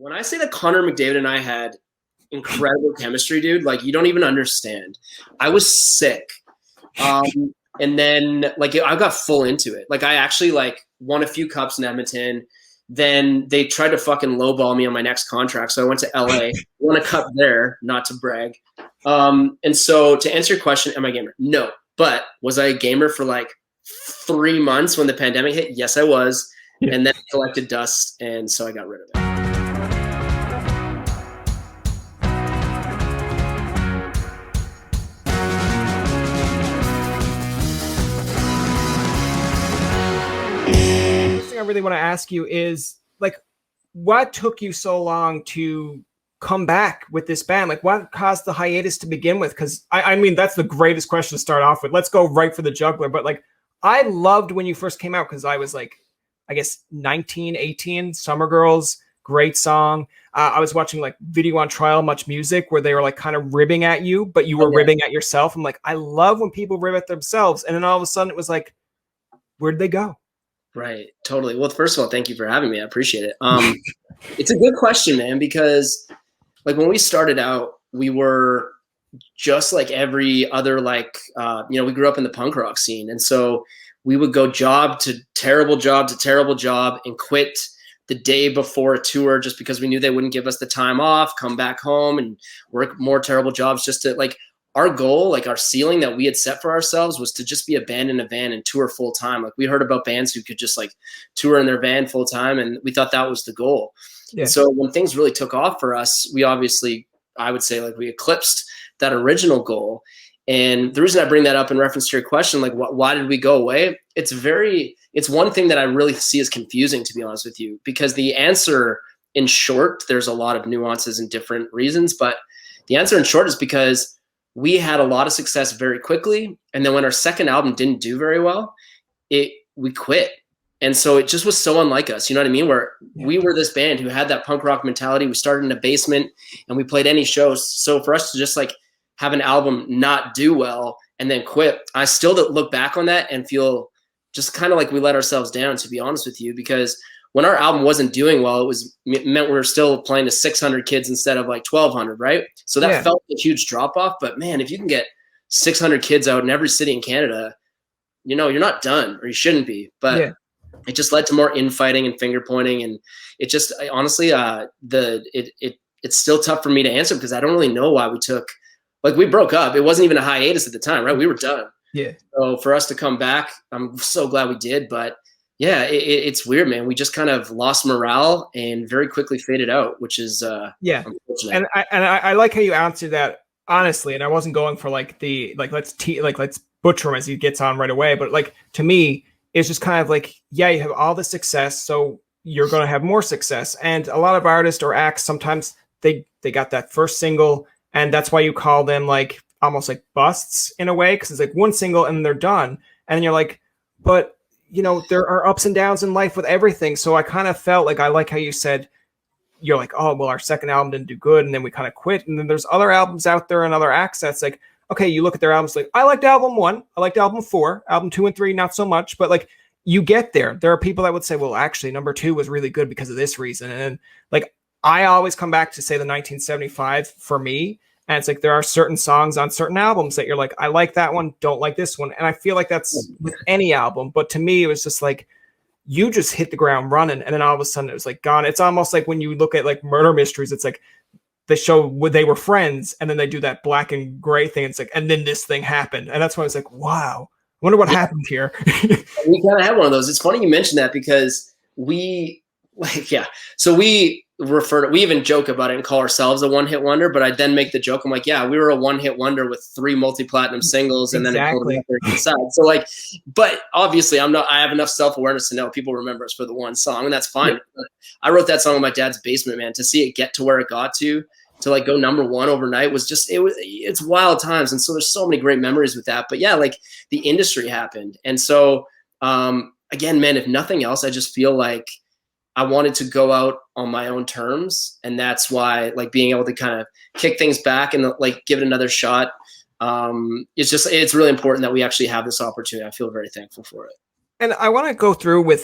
When I say that Connor McDavid and I had incredible chemistry, dude, like you don't even understand. I was sick. And then like I got full into it. Like I actually like won a few cups in Edmonton. Then they tried to fucking lowball me on my next contract. So I went to LA, won a cup there, not to brag. And so to answer your question, am I a gamer? No. But was I a gamer for like 3 months when the pandemic hit? Yes, I was. Yeah. And then I collected dust, and so I got rid of it. I really want to ask you is like, what took you so long to come back with this band? Like what caused the hiatus to begin with? Because I mean, that's the greatest question to start off with. Let's go right for the jugular. But like, I loved when you first came out because I was like, I guess 19, 18, Summer Girls, great song. I was watching like Video on Trial, Much Music, where they were like kind of ribbing at you, but you were ribbing at yourself. I'm like, I love when people rib at themselves. And then all of a sudden it was like, where'd they go? Right. Totally. Well, first of all, thank you for having me. I appreciate it. It's a good question, man, because like when we started out, we were just like every other, like, we grew up in the punk rock scene. And so we would go job to terrible job and quit the day before a tour just because we knew they wouldn't give us the time off, come back home and work more terrible jobs just to like, our goal, like our ceiling that we had set for ourselves was to just be a band in a van and tour full time. Like we heard about bands who could just like tour in their van full time. And we thought that was the goal. Yeah. So when things really took off for us, we obviously, I would say like we eclipsed that original goal. And the reason I bring that up in reference to your question, like why did we go away? It's one thing that I really see as confusing, to be honest with you, because the answer in short, there's a lot of nuances and different reasons, but the answer in short is because we had a lot of success very quickly. And then when our second album didn't do very well, we quit. And so it just was so unlike us. You know what I mean? Where we were this band who had that punk rock mentality. We started in a basement and we played any shows. So for us to just like have an album not do well and then quit, I still look back on that and feel just kind of like we let ourselves down, to be honest with you, because when our album wasn't doing well, it meant we were still playing to 600 kids instead of like 1,200, right? So that felt a huge drop off. But man, if you can get 600 kids out in every city in Canada, you know, you're not done, or you shouldn't be. But it just led to more infighting and finger pointing, and it just honestly, it's still tough for me to answer because I don't really know why we took. Like we broke up. It wasn't even a hiatus at the time, right? We were done. Yeah. So for us to come back, I'm so glad we did, but. Yeah, it's weird, man. We just kind of lost morale and very quickly faded out, which is unfortunate. And I like how you answered that honestly. And I wasn't going for like the let's butcher him as he gets on right away. But like to me, it's just kind of like you have all the success, so you're going to have more success. And a lot of artists or acts sometimes they got that first single, and that's why you call them like almost like busts in a way, because it's like one single and they're done, and you're like, but. You know, there are ups and downs in life with everything. So I kind of felt like I like how you said, you're like, oh, well, our second album didn't do good. And then we kind of quit. And then there's other albums out there and other acts that's like, okay, you look at their albums like, I liked album 1. I liked album 4, album 2 and 3, not so much. But like you get there. There are people that would say, well, actually, number 2 was really good because of this reason. And like I always come back to say the 1975 for me. And it's like there are certain songs on certain albums that you're like, I like that one, don't like this one. And I feel like that's with any album. But to me, it was just like, you just hit the ground running. And then all of a sudden it was like gone. It's almost like when you look at like Murder Mysteries, it's like they show where they were friends and then they do that black and gray thing. It's like, and then this thing happened. And that's why I was like, wow, I wonder what happened here. We kind of had one of those. It's funny you mentioned that because so we even joke about it and call ourselves a one-hit wonder, but I then make the joke. I'm like, yeah, we were a one-hit wonder with 3 multi-platinum singles and then a gold record inside. So like, but obviously I have enough self-awareness to know people remember us for the one song, and that's fine. Yeah. I wrote that song in my dad's basement, man. To see it get to where it got to like go number 1 overnight it's wild times. And so there's so many great memories with that. But yeah, like the industry happened. And so again, man, if nothing else, I just feel like I wanted to go out on my own terms. And that's why like being able to kind of kick things back and like give it another shot. It's really important that we actually have this opportunity. I feel very thankful for it. And I want to go through with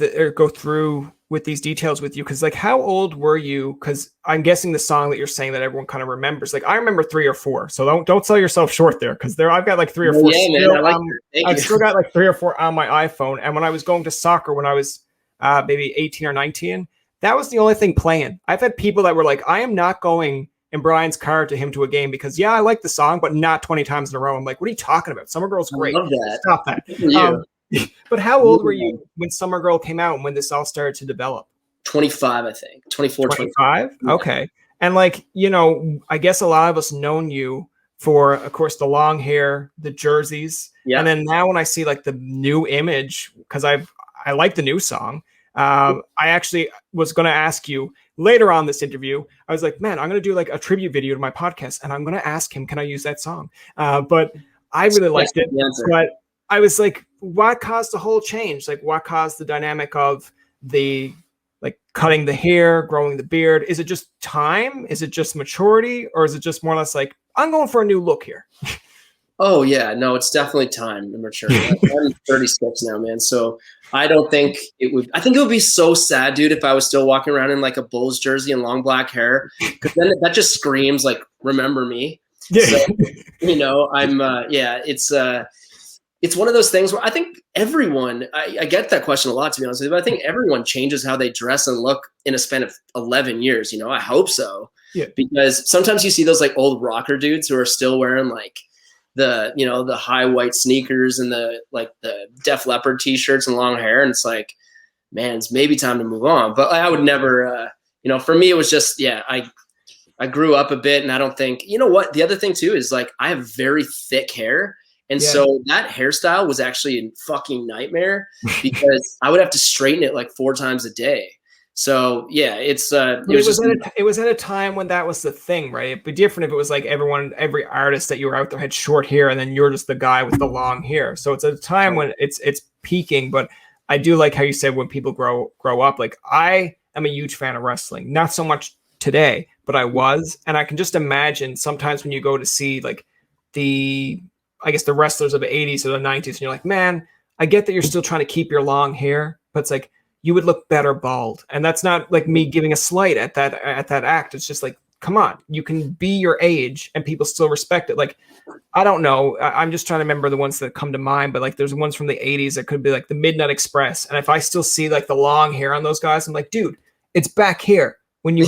with these details with you, because like, how old were you? Because I'm guessing the song that you're saying that everyone kind of remembers, like I remember 3 or 4, so don't sell yourself short there, because I've got like 3 or 4 yeah, still, man, I like Thank I've you. still got like 3 or 4 on my iPhone. And when I was going to soccer when I was maybe 18 or 19, that was the only thing playing. I've had people that were like, I am not going in Brian's car to him to a game because I like the song, but not 20 times in a row. I'm like, what are you talking about? Summer Girl's great. I love that. Stop that. But how old were you when Summer Girl came out and when this all started to develop? 25, I think. 24, 25? Yeah. Okay. And like, I guess a lot of us known you for, of course, the long hair, the jerseys. Yeah. And then now when I see like the new image, because I like the new song, I actually was going to ask you later on this interview. I was like, man, I'm going to do like a tribute video to my podcast, and I'm going to ask him, can I use that song? But I really liked it. But I was like, what caused the whole change? Like, what caused the dynamic of the like cutting the hair, growing the beard? Is it just time? Is it just maturity? Or is it just more or less like, I'm going for a new look here? Oh yeah, no, it's definitely time to mature. I'm 36 now, man. So I don't think it would. I think it would be so sad, dude, if I was still walking around in like a Bulls jersey and long black hair, because then that just screams like, remember me. Yeah. So, I'm. It's one of those things where I think everyone. I get that question a lot, to be honest with you. But I think everyone changes how they dress and look in a span of 11 years. I hope so. Yeah. Because sometimes you see those like old rocker dudes who are still wearing like the high white sneakers and the Def Leppard t-shirts and long hair. And it's like, man, it's maybe time to move on. But I would never, for me, it was just, I grew up a bit, and I don't think, what, the other thing too is like, I have very thick hair. And so that hairstyle was actually a fucking nightmare because I would have to straighten it like 4 times a day. So yeah, it was at a time when that was the thing, right? It'd be different if it was like every artist that you were out there had short hair, and then you're just the guy with the long hair. So it's at a time when it's peaking. But I do like how you said when people grow up. Like, I am a huge fan of wrestling, not so much today, but I was, and I can just imagine sometimes when you go to see like the wrestlers of the 80s or the 90s, and you're like, man, I get that you're still trying to keep your long hair, but it's like, you would look better bald. And that's not like me giving a slight at that act. It's just like, come on, you can be your age and people still respect it. Like, I don't know. I'm just trying to remember the ones that come to mind, but like there's ones from the 80s that could be like the Midnight Express. And if I still see like the long hair on those guys, I'm like, dude, it's back here. When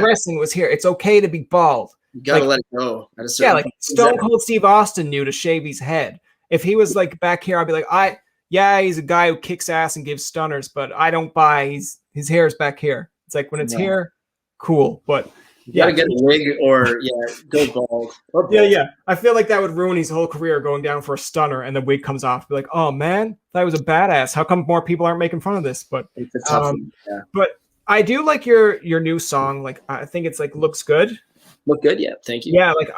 wrestling was here, it's okay to be bald. You gotta let it go. Like Stone Cold Steve Austin knew to shave his head. If he was like back here, I'd be like, he's a guy who kicks ass and gives stunners, but I don't buy his hair is back here. It's like when it's here, cool. But you gotta get a wig or go bald. Yeah. I feel like that would ruin his whole career, going down for a stunner and the wig comes off. Be like, oh man, that was a badass. How come more people aren't making fun of this? But but I do like your new song. Like, I think it's like looks good. Look good, yeah. Thank you. Yeah, like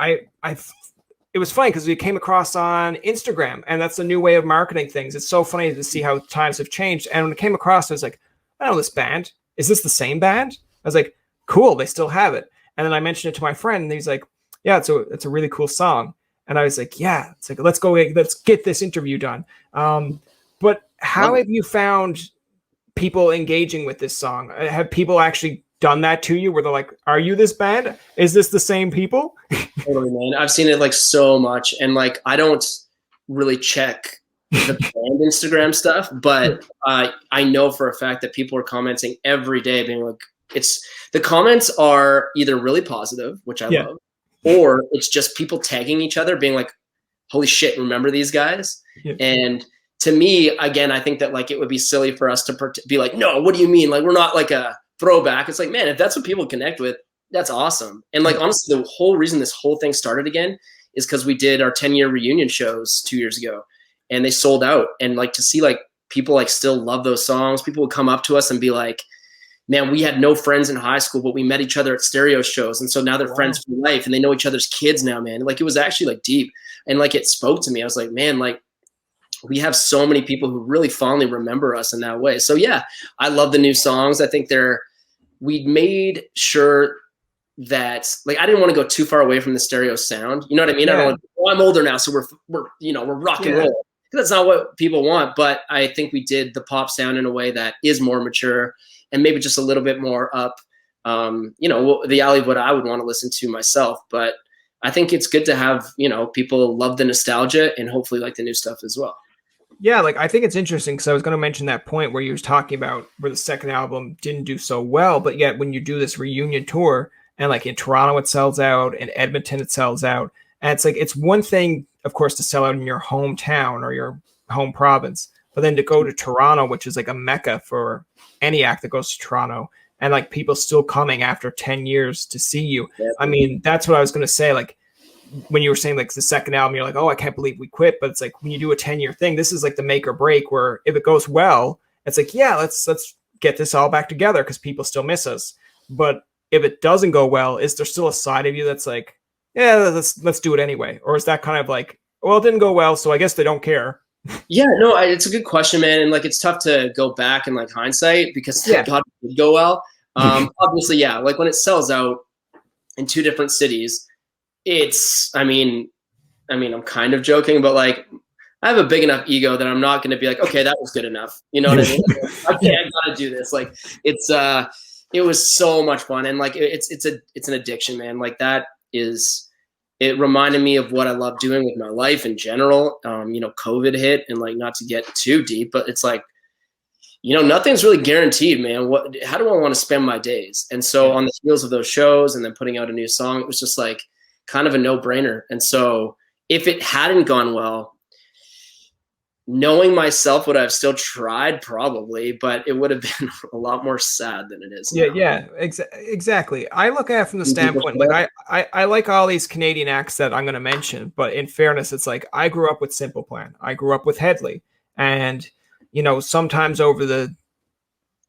it was funny because we came across on Instagram, and that's a new way of marketing things. It's so funny to see how times have changed. And when it came across, I was like, I know this band. Is this the same band? I was like, cool, they still have it. And then I mentioned it to my friend, and he's like, yeah, it's a really cool song. And I was like, yeah, it's like, let's get this interview done. But how have you found people engaging with this song? Have people actually done that to you where they're like, are you this band? Is this the same people? Totally, man. I've seen it like so much, and like I don't really check the band Instagram stuff, but I know for a fact that people are commenting every day being like, the comments are either really positive, which I love, or it's just people tagging each other being like, holy shit, remember these guys? And to me, again, I think that like it would be silly for us to be like, no, what do you mean? Like, we're not like a throwback. It's like, man, if that's what people connect with, that's awesome. And like, honestly, the whole reason this whole thing started again is because we did our 10-year reunion shows 2 years ago, and they sold out. And like, to see like people like still love those songs, people would come up to us and be like, man, we had no friends in high school, but we met each other at stereo shows. And so now they're friends for life, and they know each other's kids now, man. Like, it was actually like deep, and like it spoke to me. I was like, man, like we have so many people who really fondly remember us in that way. So yeah, I love the new songs. I think we made sure that like, I didn't want to go too far away from the stereo sound. You know what I mean? I don't want, I'm older now, so we're rock and roll. That's not what people want. But I think we did the pop sound in a way that is more mature. and maybe just a little bit more up, you know, the alley of what I would want to listen to myself. But I think it's good to have, you know, people love the nostalgia and hopefully like the new stuff as well. Yeah, like I think it's interesting because I was going to mention that point where you was talking about where the second album didn't do so well, but yet when you do this reunion tour and like in Toronto it sells out, in Edmonton it sells out, and it's like it's one thing, of course, to sell out in your hometown or your home province, but then to go to Toronto, which is like a mecca for any act that goes to Toronto, and like people still coming after 10 years to see you. Yeah. I mean, that's what I was going to say. Like when you were saying like the second album, you're like, oh, I can't believe we quit. But it's like when you do a 10-year thing, this is like the make or break, where if it goes well, it's like, yeah, let's get this all back together because people still miss us. But if it doesn't go well, is there still a side of you that's like, yeah, let's do it anyway? Or is that kind of like, well, it didn't go well, so I guess they don't care? Yeah, no, it's a good question, man. And like, it's tough to go back in like hindsight because thank God it did go well. Obviously, yeah, like when it sells out in 2 different cities, it's, I mean, I'm kind of joking, but like, I have a big enough ego that I'm not going to be like, okay, that was good enough. You know what I mean? Okay, I got to do this. Like, it was so much fun. And like, it's an addiction, man. Like it reminded me of what I love doing with my life in general. You know, COVID hit, and like, not to get too deep, but it's like, you know, nothing's really guaranteed, man. How do I want to spend my days? And so on the heels of those shows and then putting out a new song, it was just like kind of a no-brainer. And so if it hadn't gone well, knowing myself, would I have still tried? Probably, but it would have been a lot more sad than it is now. Yeah, exactly. I look at it from the standpoint, like I like all these Canadian acts that I'm going to mention, but in fairness, it's like I grew up with Simple Plan. I grew up with Headley, and you know, sometimes over the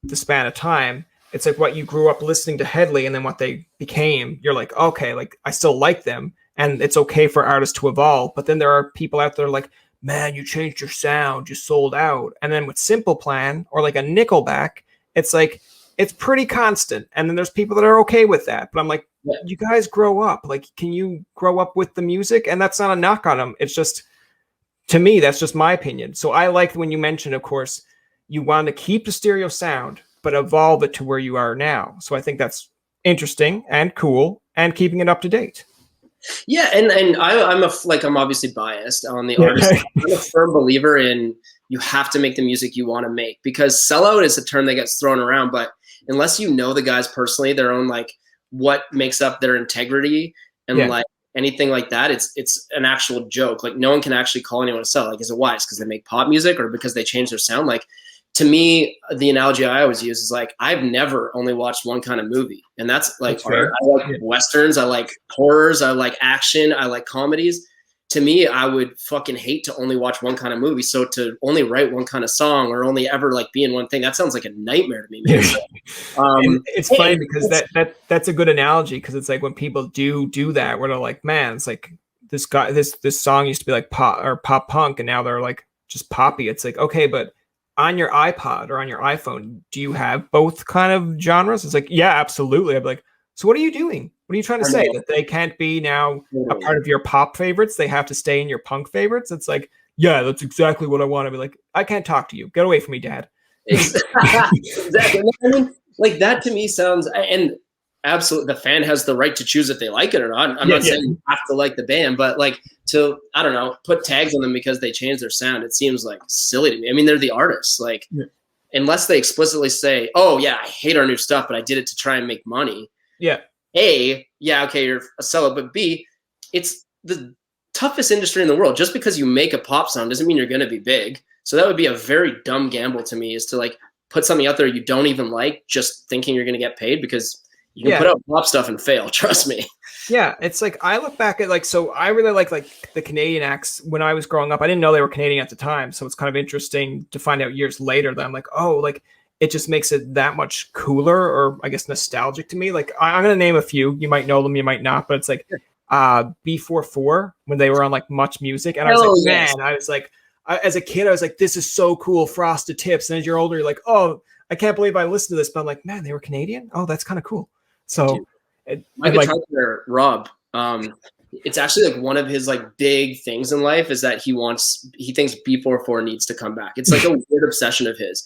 span of time, it's like what you grew up listening to Headley and then what they became, you're like, okay, like I still like them, and it's okay for artists to evolve. But then there are people out there like, man, you changed your sound, you sold out. And then with Simple Plan or like a Nickelback, it's like, it's pretty constant. And then there's people that are okay with that. But I'm like, you guys grow up. Like, can you grow up with the music? And that's not a knock on them. It's just, to me, that's just my opinion. So I like when you mentioned, of course, you want to keep the stereo sound, but evolve it to where you are now. So I think that's interesting and cool and keeping it up to date. Yeah, and I'm obviously biased on the artist. I'm a firm believer in you have to make the music you want to make, because sellout is a term that gets thrown around, but unless you know the guys personally, their own like what makes up their integrity and like anything like that, it's an actual joke. Like no one can actually call anyone a sell. Like, is it why? It's because they make pop music or because they change their sound? Like, to me, the analogy I always use is like, I've never only watched one kind of movie. And that's like, I like Westerns, I like horrors, I like action, I like comedies. To me, I would fucking hate to only watch one kind of movie. So to only write one kind of song or only ever like be in one thing, that sounds like a nightmare to me. It's funny because that's a good analogy, because it's like when people do that, where they're like, man, it's like this guy, this song used to be like pop or pop punk, and now they're like just poppy. It's like, okay, but on your iPod or on your iPhone, do you have both kind of genres? It's like, yeah, absolutely. I'd be like, so what are you doing? What are you trying to say? That they can't be now a part of your pop favorites? They have to stay in your punk favorites? It's like, yeah, that's exactly what I want to be like. I can't talk to you. Get away from me, Dad. Exactly. I mean, like that to me sounds, and absolutely, the fan has the right to choose if they like it or not. I'm not saying you have to like the band, but like to, I don't know, put tags on them because they change their sound, it seans like silly to me. I mean, they're the artists. Like, unless they explicitly say, oh yeah, I hate our new stuff, but I did it to try and make money. Yeah. A, yeah, okay, you're a seller, but B, it's the toughest industry in the world. Just because you make a pop song doesn't mean you're going to be big. So that would be a very dumb gamble to me, is to like put something out there you don't even like just thinking you're going to get paid, because you can put out pop stuff and fail. Trust me. Yeah. It's like, I look back at like, so I really like the Canadian acts when I was growing up. I didn't know they were Canadian at the time. So it's kind of interesting to find out years later that I'm like, oh, like it just makes it that much cooler, or I guess nostalgic to me. Like I'm going to name a few, you might know them, you might not, but it's like B44 when they were on like Much Music. And I was like, man, I was like, as a kid, I was like, this is so cool. Frosted Tips. And as you're older, you're like, oh, I can't believe I listened to this, but I'm like, man, they were Canadian. Oh, that's kind of cool. So my guitar player, Rob, it's actually like one of his like big things in life is that he thinks B44 needs to come back. It's like a weird obsession of his.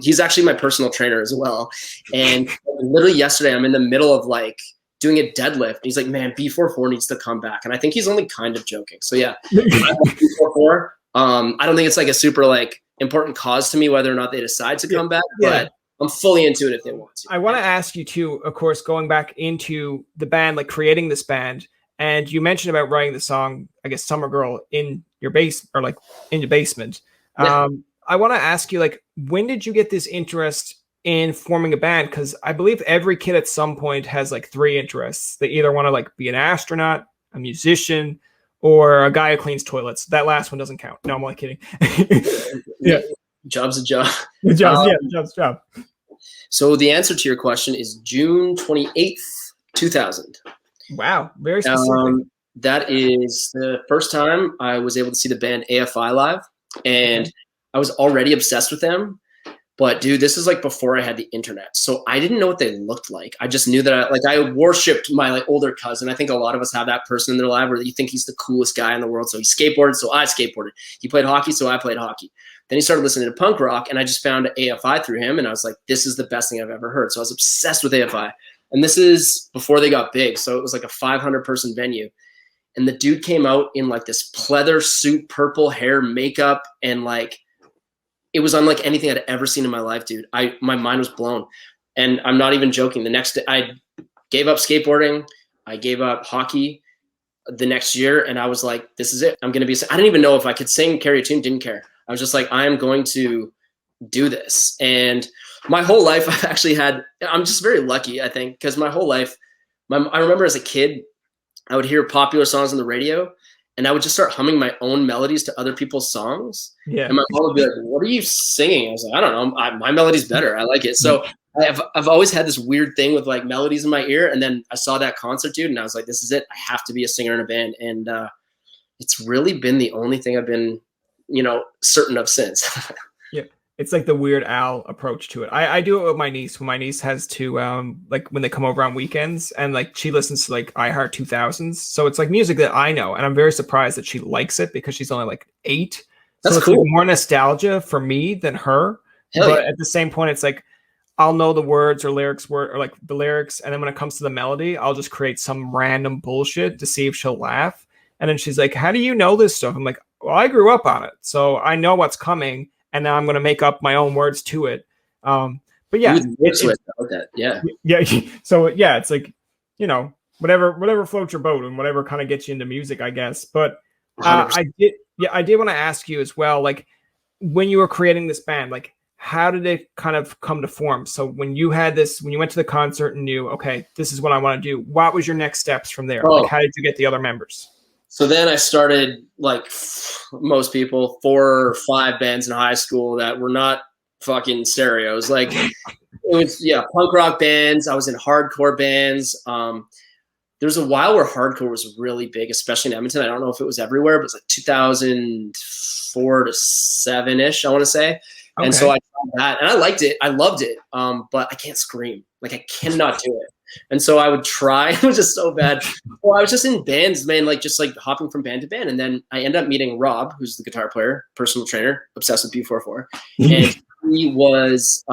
He's actually my personal trainer as well. And literally yesterday, I'm in the middle of like doing a deadlift. He's like, man, B44 needs to come back. And I think he's only kind of joking. So yeah, B44. I don't think it's like a super like important cause to me whether or not they decide to come back, but I'm fully into it if they want to. I want to ask you too, of course, going back into the band, like creating this band, and you mentioned about writing the song, I guess, Summer Girl in your base or like in your basement. Yeah. I want to ask you, like, when did you get this interest in forming a band? Because I believe every kid at some point has like 3 interests. They either want to like be an astronaut, a musician, or a guy who cleans toilets. That last one doesn't count. No, I'm only kidding. Yeah. Job's a job. Job's a job. So the answer to your question is June 28th, 2000. Wow. Very specific. That is the first time I was able to see the band AFI live. And I was already obsessed with them. But dude, this is like before I had the internet. So I didn't know what they looked like. I just knew that I worshipped my like older cousin. I think a lot of us have that person in their life where you think he's the coolest guy in the world. So he skateboarded, so I skateboarded. He played hockey, so I played hockey. Then he started listening to punk rock, and I just found AFI through him, and I was like, this is the best thing I've ever heard. So I was obsessed with AFI. And this is before they got big. So it was like a 500-person venue. And the dude came out in like this pleather suit, purple hair, makeup, and like it was unlike anything I'd ever seen in my life, dude. My mind was blown. And I'm not even joking. The next day, I gave up skateboarding. I gave up hockey the next year, and I was like, this is it. I'm going to be – I didn't even know if I could sing, carry a tune, didn't care. I was just like, I am going to do this. And my whole life I've actually had – I'm just very lucky, I think, because my whole life I remember as a kid, I would hear popular songs on the radio, and I would just start humming my own melodies to other people's songs. Yeah. And my mom would be like, what are you singing? I was like, I don't know. My melody's better. I like it. So I've always had this weird thing with like melodies in my ear. And then I saw that concert, dude, and I was like, this is it. I have to be a singer in a band. And it's really been the only thing I've been, certain of since. Yeah. It's like the Weird Al approach to it. I do it with my niece when my niece has to like when they come over on weekends, and like she listens to like iHeart 2000s. So it's like music that I know, and I'm very surprised that she likes it because she's only like 8. That's so it's cool. like more nostalgia for me than her. Hell but yeah. at the same point, it's like I'll know the words or lyrics or like the lyrics, and then when it comes to the melody, I'll just create some random bullshit to see if she'll laugh. And then she's like, "How do you know this stuff?" I'm like, "Well, I grew up on it, so I know what's coming." And now I'm going to make up my own words to it. But yeah, yeah. So yeah, it's like, whatever floats your boat and whatever kind of gets you into music, I guess. But I did want to ask you as well, like when you were creating this band, like how did it kind of come to form? So when you went to the concert and knew, okay, this is what I want to do, what was your next steps from there? Like, how did you get the other members? So then I started, like most people, 4 or 5 bands in high school that were not fucking stereos. Like it was, punk rock bands. I was in hardcore bands. There was a while where hardcore was really big, especially in Edmonton. I don't know if it was everywhere, but it was like 2004 to 7-ish, I want to say. Okay. And so I tried that, and I liked it. I loved it, but I can't scream. Like I cannot do it. And so I would try. It was just so bad. Well, I was just in bands, man, just hopping from band to band. And then I ended up meeting Rob, who's the guitar player, personal trainer, obsessed with B44. And he was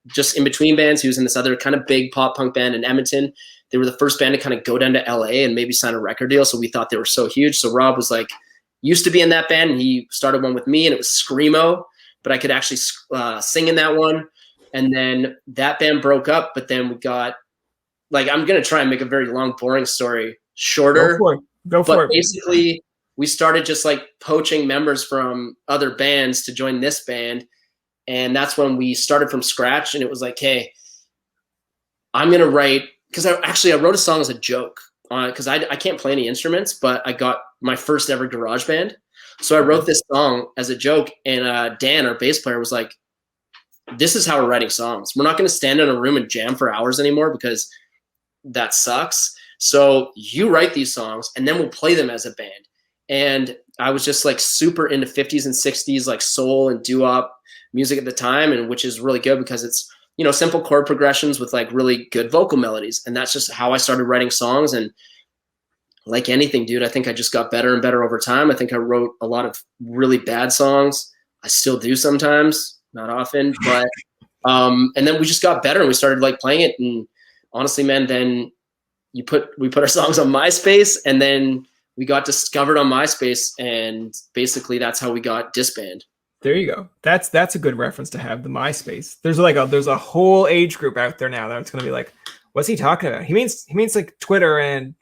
just in between bands. He was in this other kind of big pop punk band in Edmonton. They were the first band to kind of go down to LA and maybe sign a record deal. So we thought they were so huge. So Rob was like, used to be in that band, and he started one with me, and it was Screamo, but I could actually sing in that one. And then that band broke up, but then we got, like, I'm going to try and make a very long, boring story shorter. Go for it. Basically, we started just like poaching members from other bands to join this band. And that's when we started from scratch. And it was like, hey, I'm going to write, because I wrote a song as a joke because I can't play any instruments, but I got my first ever garage band. So I wrote this song as a joke. And Dan, our bass player, was like, this is how we're writing songs. We're not going to stand in a room and jam for hours anymore because that sucks. So you write these songs and then we'll play them as a band. And I was just like super into 50s and 60s, like soul and doo-wop music at the time. And which is really good because it's, simple chord progressions with like really good vocal melodies. And that's just how I started writing songs. And like anything, dude, I think I just got better and better over time. I think I wrote a lot of really bad songs. I still do sometimes. not often, but and then we just got better and we started like playing it. And honestly, man, then we put our songs on MySpace, and then we got discovered on MySpace, and basically that's how we got disbanded. There you go. That's a good reference to have, the MySpace. There's a whole age group out there now that's going to be like, what's he talking about? He means like Twitter and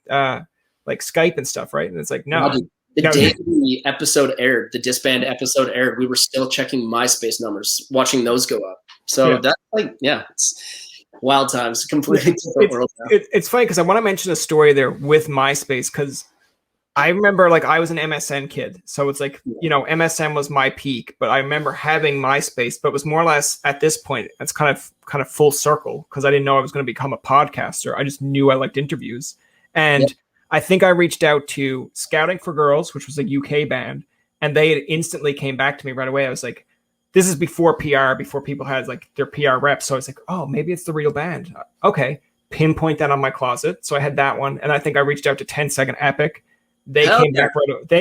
like Skype and stuff, right? And it's like, no. The day the episode aired, the disband episode aired, we were still checking MySpace numbers, watching those go up. So that's like, it's wild times, completely different world now. It's funny because I want to mention a story there with MySpace, because I remember like I was an MSN kid. So it's like, MSN was my peak, but I remember having MySpace, but it was more or less at this point, it's kind of full circle, because I didn't know I was going to become a podcaster. I just knew I liked interviews. And I think I reached out to Scouting for Girls, which was a UK band, and they instantly came back to me right away. I was like, this is before PR, before people had like their PR reps. So I was like, oh, maybe it's the real band. Okay. Pinpoint that on my closet. So I had that one. And I think I reached out to 10 Second Epic. They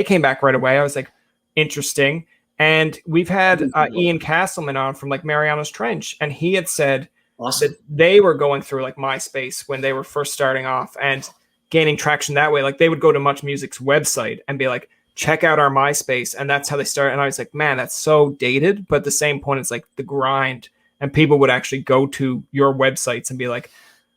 came back right away. I was like, interesting. And we've had Ian Castleman on from like Mariana's Trench, and he had said that they were going through like MySpace when they were first starting off and gaining traction that way. Like they would go to Much Music's website and be like, check out our MySpace. And that's how they started. And I was like, man, that's so dated. But at the same point, it's like the grind, and people would actually go to your websites and be like,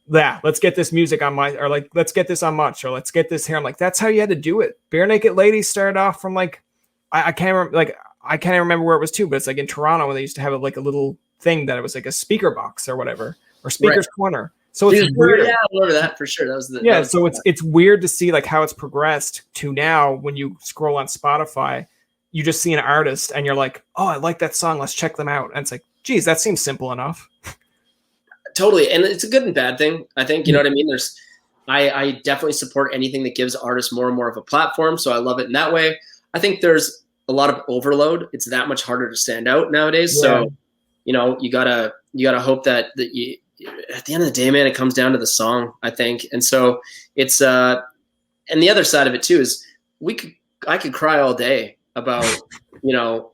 let's get this music on or like, let's get this on Much, or let's get this here. I'm like, that's how you had to do it. Bare Naked Ladies started off from like, I can't remember where it was too, but it's like in Toronto when they used to have like a little thing that it was like a speaker box or whatever, or Speaker's Corner. So it's weird. Yeah, I remember that for sure. That was it's weird to see like how it's progressed to now. When you scroll on Spotify, you just see an artist and you're like, oh, I like that song, let's check them out. And it's like, geez, that seems simple enough. Totally. And it's a good and bad thing, I think. You know what I mean? I definitely support anything that gives artists more and more of a platform. So I love it in that way. I think there's a lot of overload. It's that much harder to stand out nowadays. Yeah. So, you gotta hope that you, at the end of the day, man, it comes down to the song, I think. And so it's and the other side of it too is I could cry all day about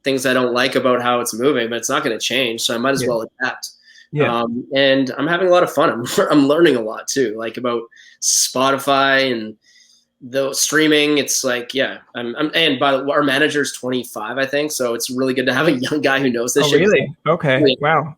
things I don't like about how it's moving, but it's not going to change. So I might as well adapt. Yeah. And I'm having a lot of fun. I'm learning a lot too, like about Spotify and the streaming. It's like, and our manager's 25, I think. So it's really good to have a young guy who knows this shit. Really? Okay. Wow.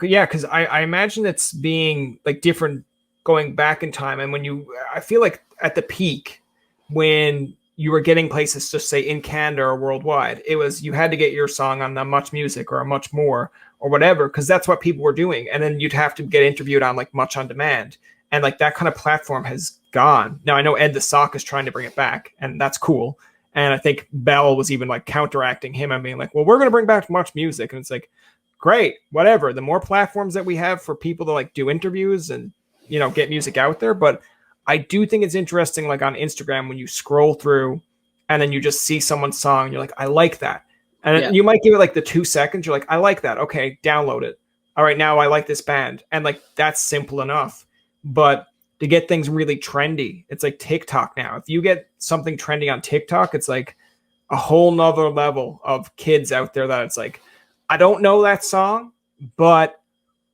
Yeah, because I imagine it's being like different going back in time. And I feel like at the peak when you were getting places, just say in Canada or worldwide, it was you had to get your song on a Much Music or a Much More or whatever, because that's what people were doing. And then you'd have to get interviewed on like Much On Demand. And like that kind of platform has gone. Now I know Ed the Sock is trying to bring it back, and that's cool. And I think Bell was even like counteracting him and being like, well, we're going to bring back Much Music. And it's like, great, whatever. The more platforms that we have for people to like do interviews and, get music out there. But I do think it's interesting, like on Instagram, when you scroll through and then you just see someone's song, and you're like, I like that. And you might give it like the 2 seconds. You're like, I like that. Okay, download it. All right, now I like this band. And like, that's simple enough. But to get things really trendy, it's like TikTok now. If you get something trendy on TikTok, it's like a whole nother level of kids out there that it's like, I don't know that song, but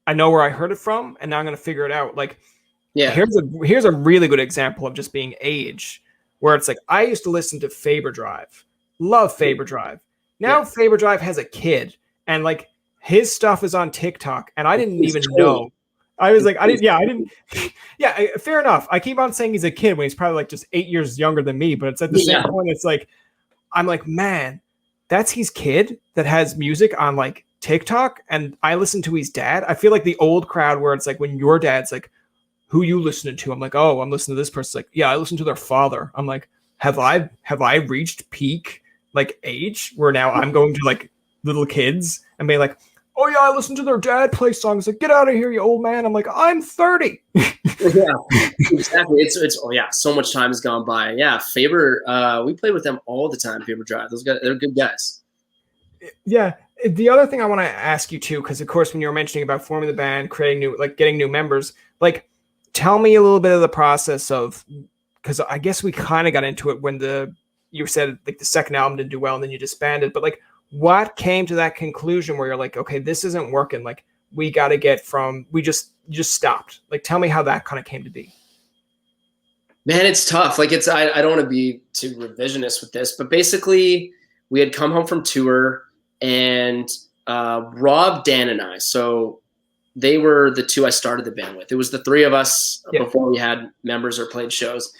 I know where I heard it from, and now I'm going to figure it out. Like, here's a really good example of just being age, where it's like, I used to listen to Faber Drive, love Faber Drive. Now Faber Drive has a kid, and like his stuff is on TikTok, and I didn't even know. I was like, I didn't. Yeah, fair enough. I keep on saying he's a kid when he's probably like just 8 years younger than me, but it's at the same point, it's like, I'm like, man, that's his kid that has music on like TikTok, and I listen to his dad. I feel like the old crowd where it's like when your dad's like, who you listening to? I'm like, oh, I'm listening to this person. Like, yeah, I listen to their father. I'm like, have I reached peak like age where now I'm going to like little kids and be like, oh yeah, I listen to their dad play songs. Like, get out of here, you old man. I'm like, I'm 30. Yeah, exactly. It's so much time has gone by. Yeah, Faber, we played with them all the time. Faber Drive. Those guys, they're good guys. Yeah. The other thing I want to ask you too, because of course, when you were mentioning about forming the band, getting new members, like, tell me a little bit of the process of, because I guess we kind of got into it when you said like the second album didn't do well and then you disbanded, but like, what came to that conclusion where you're like, okay, this isn't working. Like we got to get from, you just stopped. Like, tell me how that kind of came to be. Man, it's tough. Like I don't want to be too revisionist with this, but basically we had come home from tour and Rob, Dan, and I, so they were the two I started the band with. It was the three of us before we had members or played shows.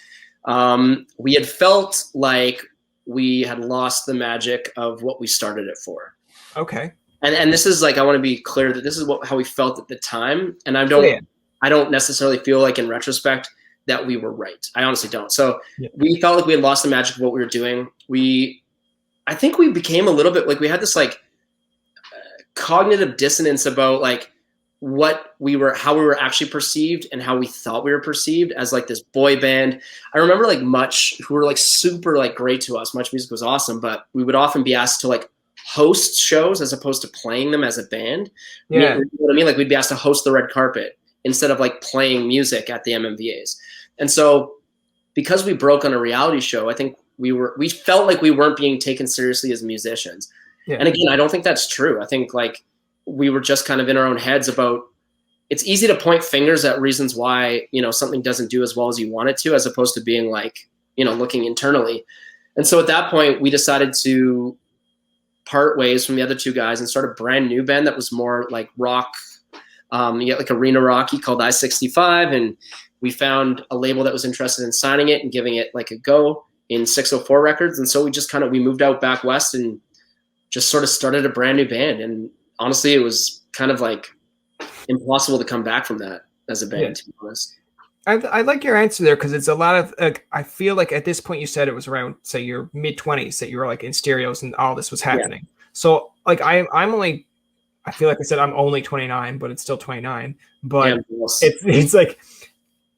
We had felt like we had lost the magic of what we started it for. Okay. And this is like, I want to be clear that this is how we felt at the time. And I don't necessarily feel like in retrospect that we were right. I honestly don't. So we felt like we had lost the magic of what we were doing. I think we became a little bit like, we had this like cognitive dissonance about like how we were actually perceived and how we thought we were perceived as like this boy band. I remember like Much, who were like super like great to us. Much Music was awesome, but we would often be asked to like host shows as opposed to playing them as a band. Yeah. You know what I mean? Like we'd be asked to host the red carpet instead of like playing music at the MMVAs. And so because we broke on a reality show, I think we felt like we weren't being taken seriously as musicians. Yeah. And again, I don't think that's true. I think like we were just kind of in our own heads about, it's easy to point fingers at reasons why, you know, something doesn't do as well as you want it to, as opposed to being like, you know, looking internally. And so at that point we decided to part ways from the other two guys and start a brand new band that was more like rock. You get like arena rocky called I-65. And we found a label that was interested in signing it and giving it like a go in 604 Records. And so we moved out back west and just sort of started a brand new band. And honestly, it was kind of like impossible to come back from that as a band, to be honest. I like your answer there, because it's a lot of I feel like at this point you said it was around, say, your mid-20s that you were like in stereos and all this was happening. Yeah. So like I'm only, I feel like I said I'm only 29, but it's still 29. But it's like,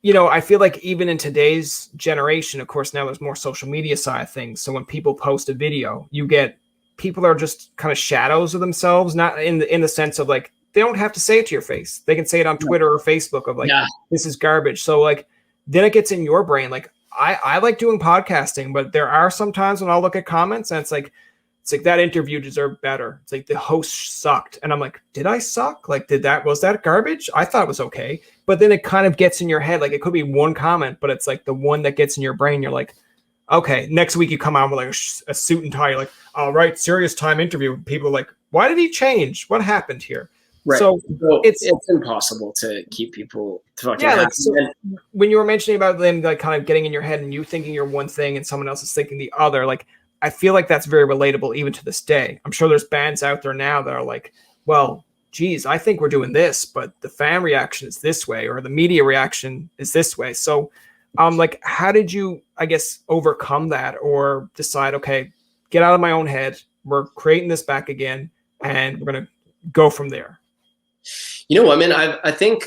you know, I feel like even in today's generation, of course, now there's more social media side of things. So when people post a video, you get people are just kind of shadows of themselves, not in the sense of like, they don't have to say it to your face. They can say it on Twitter or Facebook of like, this is garbage. So like, then it gets in your brain. Like I like doing podcasting, but there are some times when I'll look at comments and it's like that interview deserved better. It's like the host sucked. And I'm like, did I suck? Like, was that garbage? I thought it was okay. But then it kind of gets in your head. Like it could be one comment, but it's like the one that gets in your brain. You're like, okay, next week you come out with like a suit and tie. You're like, all right, serious time interview. People are like, why did he change? What happened here? Right. So it's impossible to keep people fucking happy. Like, so when you were mentioning about them like kind of getting in your head and you thinking you're one thing and someone else is thinking the other, like I feel like that's very relatable even to this day. I'm sure there's bands out there now that are like, well, geez, I think we're doing this, but the fan reaction is this way or the media reaction is this way. So like how did you, I guess, overcome that or decide, okay, get out of my own head, we're creating this back again and we're going to go from there? You know, I mean, I think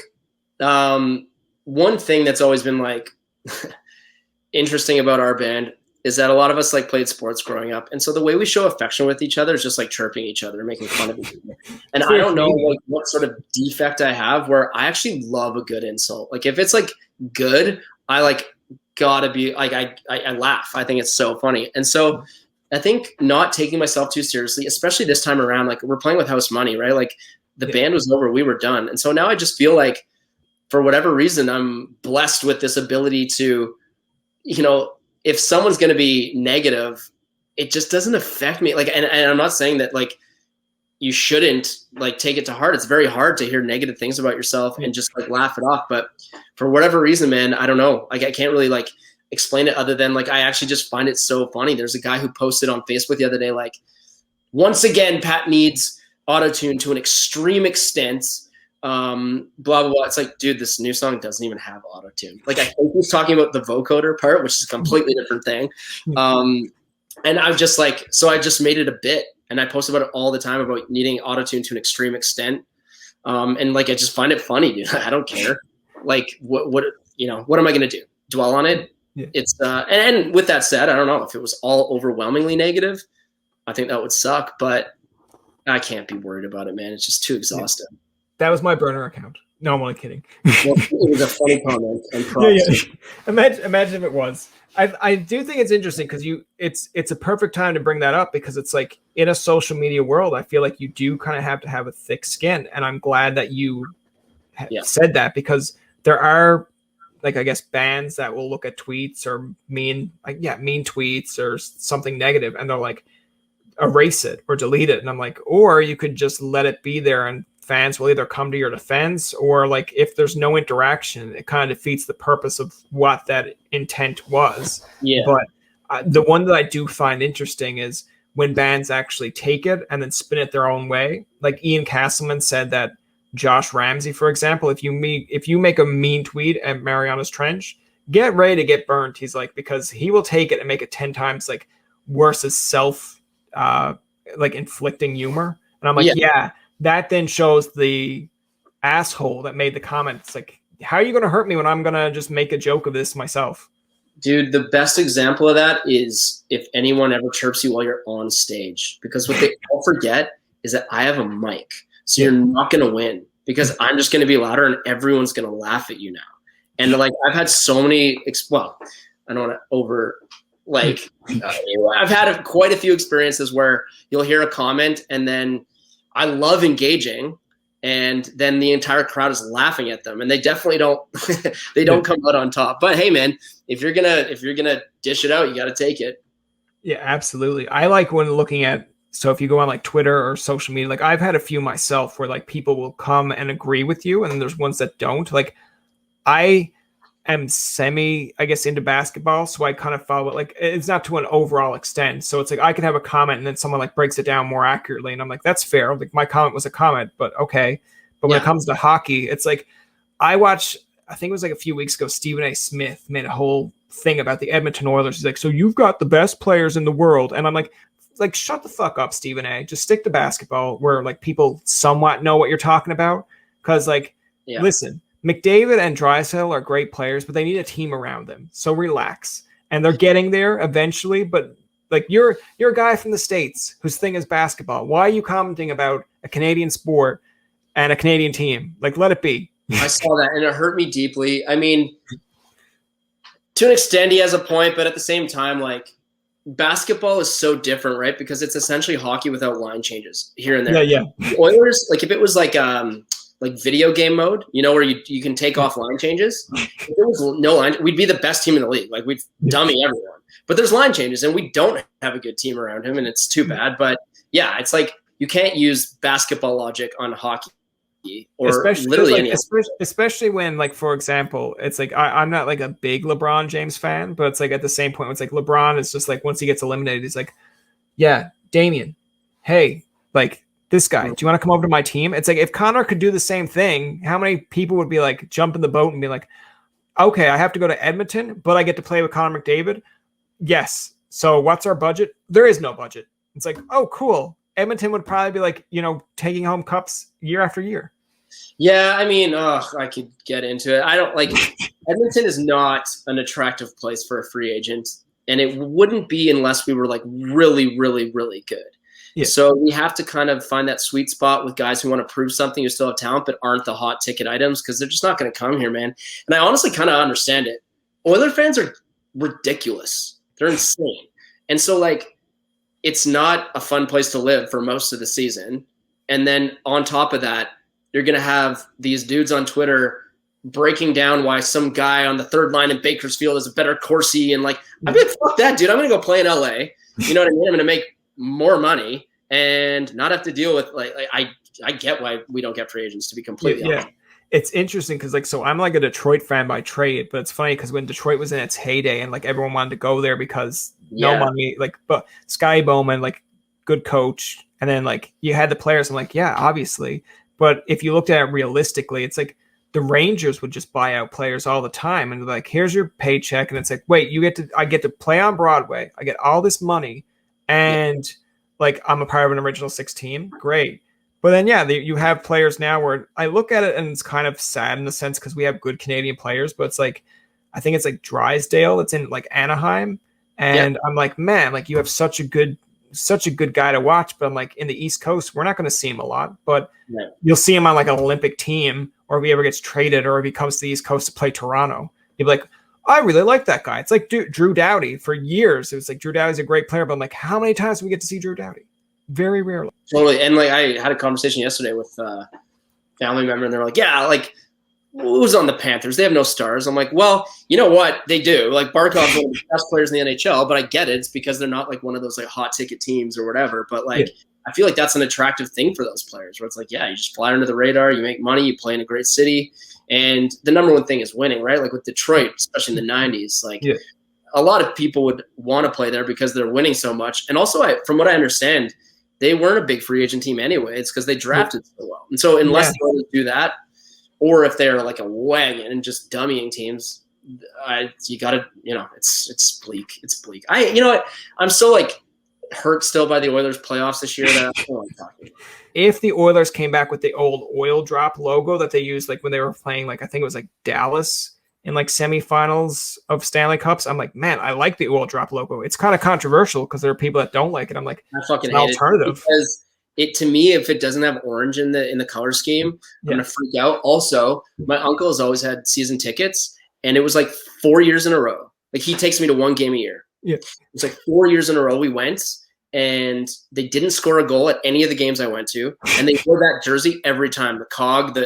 one thing that's always been like interesting about our band is that a lot of us like played sports growing up. And so the way we show affection with each other is just like chirping each other, making fun of each other. And I don't know like what sort of defect I have where I actually love a good insult. Like if it's like good, I like gotta be like, I laugh. I think it's so funny. And so I think not taking myself too seriously, especially this time around, like we're playing with house money, right? Like the band was over, we were done. And so now I just feel like for whatever reason, I'm blessed with this ability to, you know, if someone's going to be negative, it just doesn't affect me. Like, and I'm not saying that like you shouldn't like take it to heart. It's very hard to hear negative things about yourself and just like laugh it off. But for whatever reason, man, I don't know. Like I can't really like explain it other than like, I actually just find it so funny. There's a guy who posted on Facebook the other day, like, once again, Pat needs auto-tune to an extreme extent, blah, blah, blah. It's like, dude, this new song doesn't even have auto-tune. Like, I think he's talking about the vocoder part, which is a completely different thing. And I'm just like, so I just made it a bit. And I post about it all the time about needing auto-tune to an extreme extent. And like, I just find it funny, dude. I don't care. Like, what am I going to do? Dwell on it? Yeah. It's, and with that said, I don't know if it was all overwhelmingly negative, I think that would suck, but I can't be worried about it, man. It's just too exhausting. That was my burner account. No, I'm only kidding. Well, it was a funny comment. And Yeah. Imagine if it was. I do think it's interesting because it's a perfect time to bring that up, because it's like in a social media world, I feel like you do kind of have to have a thick skin, and I'm glad that you said that, because there are, like, I guess, bands that will look at tweets or mean tweets or something negative, and they're like, erase it or delete it. And I'm like, or you could just let it be there, and fans will either come to your defense, or like if there's no interaction, it kind of defeats the purpose of what that intent was. Yeah. But the one that I do find interesting is when bands actually take it and then spin it their own way. Like Ian Castleman said that Josh Ramsey, for example, if you make a mean tweet at Mariana's Trench, get ready to get burned. He's like, because he will take it and make it 10 times like worse as self like inflicting humor. And I'm like, yeah, that then shows the asshole that made the comment. It's like, how are you going to hurt me when I'm going to just make a joke of this myself? Dude, the best example of that is if anyone ever chirps you while you're on stage, because what they all forget is that I have a mic. So you're not going to win, because I'm just going to be louder and everyone's going to laugh at you now. And like, I've had so many, I don't want to I've had quite a few experiences where you'll hear a comment and then I love engaging, and then the entire crowd is laughing at them, and they definitely don't come out on top. But hey, man, if you're gonna dish it out, you got to take it. Yeah, absolutely. I like when looking at, so if you go on like Twitter or social media, like I've had a few myself where like people will come and agree with you, and there's ones that don't. Like I am I guess, into basketball, so I kind of follow it. Like, it's not to an overall extent, so it's like I could have a comment and then someone like breaks it down more accurately, and I'm like, that's fair. Like, my comment was a comment, but okay. But when it comes to hockey, it's like I think it was like a few weeks ago, Stephen A. Smith made a whole thing about the Edmonton Oilers. He's like, so you've got the best players in the world, and I'm like, shut the fuck up, Stephen A. Just stick to basketball, where like people somewhat know what you're talking about. Because listen, McDavid and Draisaitl are great players, but they need a team around them. So relax. And they're getting there eventually. But like, you're a guy from the States whose thing is basketball. Why are you commenting about a Canadian sport and a Canadian team? Like, let it be. I saw that and it hurt me deeply. I mean, to an extent, he has a point, but at the same time, like, basketball is so different, right? Because it's essentially hockey without line changes here and there. Yeah. The Oilers, like, if it was like video game mode, where you can take off line changes. If there was no line, we'd be the best team in the league. Like, we'd dummy everyone. But there's line changes, and we don't have a good team around him, and it's too bad. But yeah, it's like you can't use basketball logic on hockey or especially when, like, for example, it's like I'm not like a big LeBron James fan, but it's like at the same point, it's like LeBron is just like, once he gets eliminated, he's like, yeah, Damian, hey, like, this guy, do you want to come over to my team? It's like, if Connor could do the same thing, how many people would be like, jump in the boat and be like, okay, I have to go to Edmonton, but I get to play with Connor McDavid? Yes. So what's our budget? There is no budget. It's like, oh, cool. Edmonton would probably be like, taking home cups year after year. Yeah, I mean, I could get into it. I don't like Edmonton is not an attractive place for a free agent, and it wouldn't be unless we were like really, really, really good. Yeah. So we have to kind of find that sweet spot with guys who want to prove something, who still have talent, but aren't the hot ticket items, because they're just not going to come here, man. And I honestly kind of understand it. Oiler fans are ridiculous. They're insane. And so, like, it's not a fun place to live for most of the season. And then on top of that, you're going to have these dudes on Twitter breaking down why some guy on the third line in Bakersfield is a better Corsi. And like, I'm like, fuck that, dude. I'm going to go play in LA. You know what I mean? I'm going to make more money and not have to deal with I get why we don't get free agents, to be completely honest. It's interesting because, like, so I'm like a Detroit fan by trade, but it's funny because when Detroit was in its heyday and like everyone wanted to go there because no money, like, but Sky Bowman, like, good coach, and then like you had the players. I'm like, yeah, obviously. But if you looked at it realistically, it's like the Rangers would just buy out players all the time, and like, here's your paycheck, and it's like, wait, I get to play on Broadway, I get all this money. And like, I'm a part of an original 6 team. Great. But then, you have players now where I look at it and it's kind of sad in the sense because we have good Canadian players, but it's like, I think it's like Drysdale that's in like Anaheim. And I'm like, man, like, you have such a good such a good guy to watch. But I'm like, in the East Coast, we're not going to see him a lot, but Right. you'll see him on like an Olympic team, or if he ever gets traded, or if he comes to the East Coast to play Toronto, you'll be like, I really like that guy. It's like Drew Doughty for years. It was like Drew Doughty's a great player, but I'm like, how many times do we get to see Drew Doughty? Very rarely. Totally. And like I had a conversation yesterday with a family member, and they're like, yeah, like who's on the Panthers? They have no stars. I'm like, well, you know what? They do. Like Barkov's one of the best players in the NHL, but I get it. It's because they're not like one of those like hot ticket teams or whatever. But like, I feel like that's an attractive thing for those players where it's like, yeah, you just fly under the radar, you make money, you play in a great city. And the number one thing is winning, right? Like with Detroit, especially in the 90s, like a lot of people would want to play there because they're winning so much. And also, from what I understand, they weren't a big free agent team anyway. It's because they drafted so well. And so unless they only do that, or if they're like a wagon and just dummying teams, you got to, it's bleak. It's bleak. I'm so like hurt still by the Oilers playoffs this year that I don't want to talk about. If the Oilers came back with the old oil drop logo that they used, like when they were playing, like I think it was like Dallas in like semifinals of Stanley Cups, I'm like, man, I like the oil drop logo. It's kind of controversial because there are people that don't like it. I'm like, I fucking hate alternative. Because to me, if it doesn't have orange in the color scheme, I'm gonna freak out. Also, my uncle has always had season tickets, and it was like 4 years in a row. Like he takes me to one game a year. Yeah, it's like 4 years in a row we went. And they didn't score a goal at any of the games I went to. And they wore that jersey every time, the cog,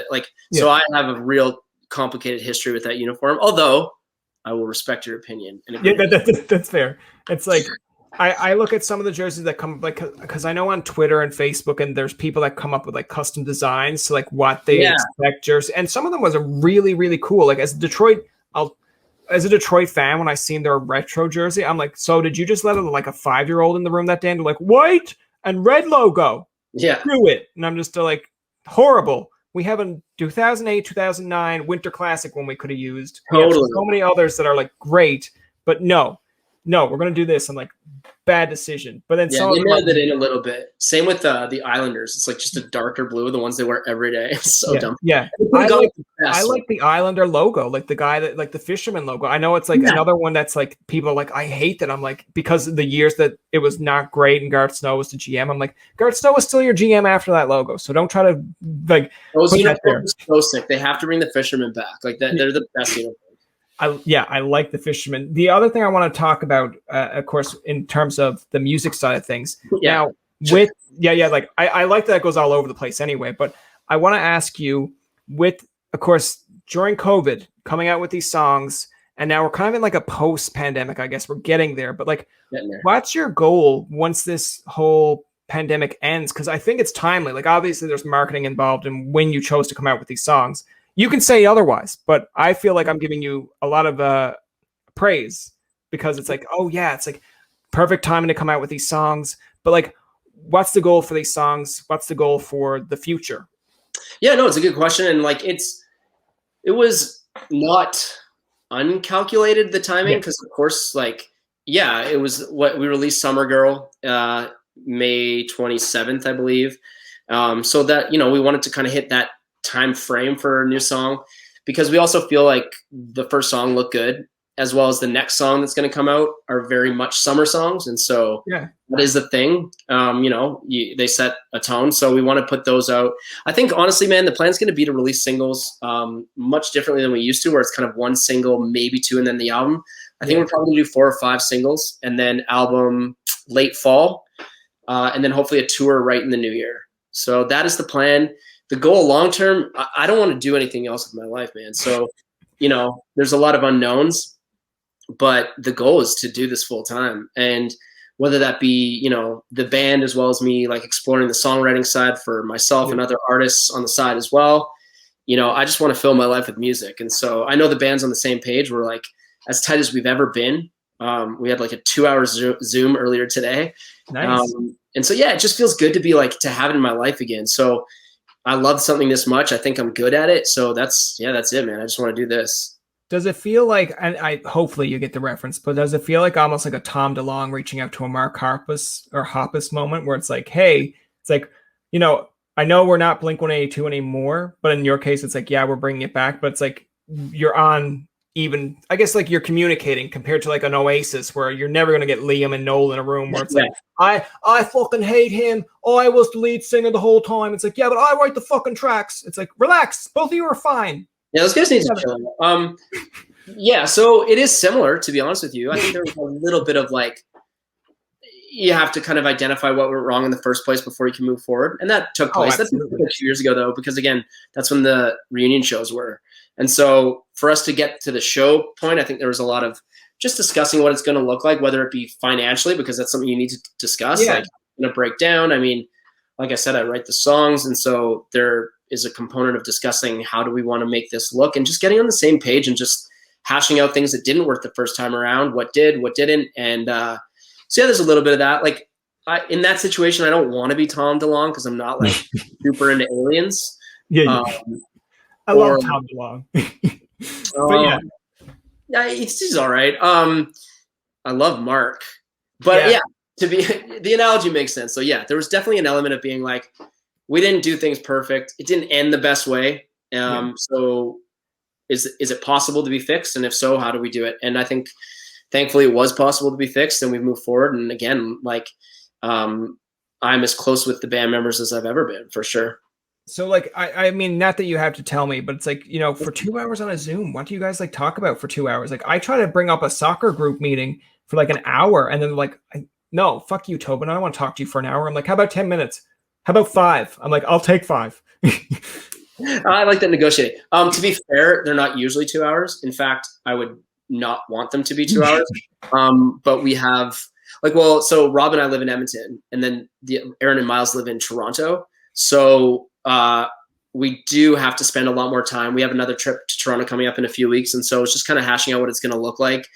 so I have a real complicated history with that uniform, although I will respect your opinion. That's fair. It's like, I look at some of the jerseys that come, like, because I know on Twitter and Facebook, and there's people that come up with like custom designs to like what they expect jersey. And some of them was a really, really cool. Like as a Detroit fan, when I seen their retro jersey, I'm like, so did you just let like a 5-year-old in the room that day and they're like white and red logo? Yeah. Do it. And I'm just like, horrible. We have a 2008, 2009 Winter Classic one we could have used. Totally. We have so many others that are like great, but no, we're going to do this. I'm like, bad decision. But then they mailed it in a little bit. Same with the Islanders. It's like just a darker blue, the ones they wear every day. It's so dumb. Yeah. I like the Islander logo, like the guy that like the fisherman logo. I know it's like another one that's like people are like, I hate that. I'm like, because of the years that it was not great and Garth Snow was the GM. I'm like, Garth Snow was still your GM after that logo. So don't try to like those uniforms are so sick. They have to bring the fisherman back. Like that, they're the best uniforms. I like the fisherman. The other thing I want to talk about, of course, in terms of the music side of things. Now, like I like that it goes all over the place anyway. But I want to ask you, with, of course, during COVID, coming out with these songs, and now we're kind of in like a post-pandemic, I guess we're getting there. But like, what's your goal once this whole pandemic ends? Because I think it's timely. Like, obviously, there's marketing involved in when you chose to come out with these songs. You can say otherwise, but I feel like I'm giving you a lot of praise because it's like, oh yeah, it's like perfect timing to come out with these songs. But like, what's the goal for these songs? What's the goal for the future? Yeah, no, it's a good question. And like, it was not uncalculated, the timing, because of course, like, it was what we released Summer Girl, May 27th, I believe. So that, we wanted to kind of hit that time frame for a new song, because we also feel like the first song looked good, as well as the next song that's going to come out are very much summer songs. And so that is the thing. They set a tone. So we want to put those out. I think honestly, man, the plan's going to be to release singles much differently than we used to, where it's kind of one single, maybe two, and then the album. I think we're probably going to do 4 or 5 singles and then album late fall, and then hopefully a tour right in the new year. So that is the plan. The goal long term, I don't want to do anything else with my life, man. So, there's a lot of unknowns, but the goal is to do this full time. And whether that be, the band, as well as me, like exploring the songwriting side for myself and other artists on the side as well. I just want to fill my life with music. And so I know the band's on the same page. We're like as tight as we've ever been. We had like a 2-hour Zoom earlier today. Nice. And so, it just feels good to be like, to have it in my life again. So I love something this much. I think I'm good at it. So that's it, man. I just want to do this. Does it feel like, and hopefully you get the reference, but does it feel like almost like a Tom DeLonge reaching out to a Mark Hoppus moment where it's like, hey, it's like, I know we're not Blink-182 anymore, but in your case, it's like, we're bringing it back, but it's like you're on even, I guess, like you're communicating compared to like an Oasis where you're never going to get Liam and Noel in a room where it's like, I fucking hate him. Oh, I was the lead singer the whole time. It's like, yeah, but I write the fucking tracks. It's like, relax. Both of you are fine. Yeah, those guys need to chill. Yeah, so it is similar, to be honest with you. I think there was a little bit of like, you have to kind of identify what went wrong in the first place before you can move forward. And that took place. That's like 2 years ago, though, because, again, that's when the reunion shows were. And so for us to get to the show point, I think there was a lot of just discussing what it's going to look like, whether it be financially, because that's something you need to discuss. Yeah. Like, going to break down. I mean, like I said, I write the songs. And so there is a component of discussing how do we want to make this look and just getting on the same page and just hashing out things that didn't work the first time around, what did, what didn't. And so, yeah, there's a little bit of that. Like, in that situation, I don't want to be Tom DeLonge because I'm not like super into aliens. Yeah, I love Tom DeLonge. But yeah, he's all right. I love Mark, but yeah, the analogy makes sense. So yeah, there was definitely an element of being like, we didn't do things perfect. It didn't end the best way. So is it possible to be fixed? And if so, how do we do it? And I think, thankfully, it was possible to be fixed, and we've moved forward. And again, like, I'm as close with the band members as I've ever been, for sure. So, like, I mean, not that you have to tell me, but it's like, you know, for 2 hours on a Zoom, what do you guys like talk about for 2 hours? Like, I try to bring up a soccer group meeting for like an hour, and then like, no, fuck you, Tobin. I don't want to talk to you for an hour. I'm like, how about 10 minutes? How about 5? I'm like, I'll take 5. I like that negotiating. To be fair, they're not usually 2 hours. In fact, I would not want them to be 2 hours. But we have like, well, so Rob and I live in Edmonton, and then Aaron and Miles live in Toronto. So we do have to spend a lot more time. We have another trip to Toronto coming up in a few weeks. And so it's just kind of hashing out what it's going to look like.